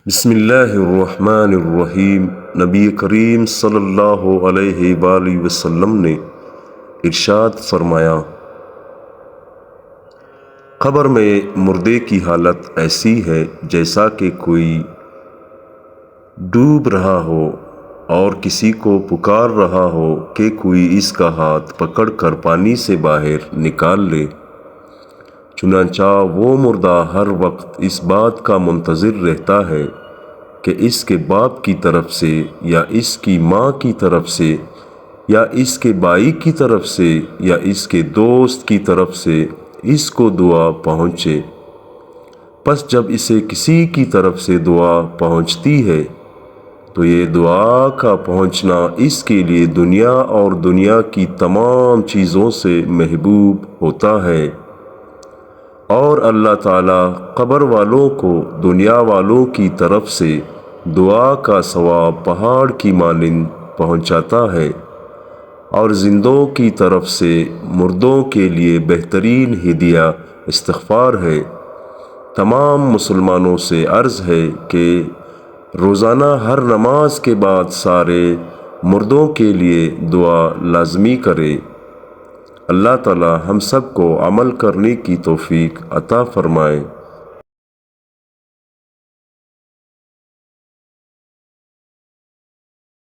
بسم اللہ الرحمن الرحیم۔ نبی کریم صلی اللہ علیہ وآلہ وسلم نے ارشاد فرمایا، قبر میں مردے کی حالت ایسی ہے جیسا کہ کوئی ڈوب رہا ہو اور کسی کو پکار رہا ہو کہ کوئی اس کا ہاتھ پکڑ کر پانی سے باہر نکال لے۔ چنانچہ وہ مردہ ہر وقت اس بات کا منتظر رہتا ہے کہ اس کے باپ کی طرف سے یا اس کی ماں کی طرف سے یا اس کے بھائی کی طرف سے یا اس کے دوست کی طرف سے اس کو دعا پہنچے۔ پس جب اسے کسی کی طرف سے دعا پہنچتی ہے تو یہ دعا کا پہنچنا اس کے لیے دنیا اور دنیا کی تمام چیزوں سے محبوب ہوتا ہے، اور اللہ تعالیٰ قبر والوں کو دنیا والوں کی طرف سے دعا کا ثواب پہاڑ کی مانند پہنچاتا ہے، اور زندوں کی طرف سے مردوں کے لیے بہترین ہدیہ استغفار ہے۔ تمام مسلمانوں سے عرض ہے کہ روزانہ ہر نماز کے بعد سارے مردوں کے لیے دعا لازمی کرے۔ اللہ تعالی ہم سب کو عمل کرنے کی توفیق عطا فرمائے۔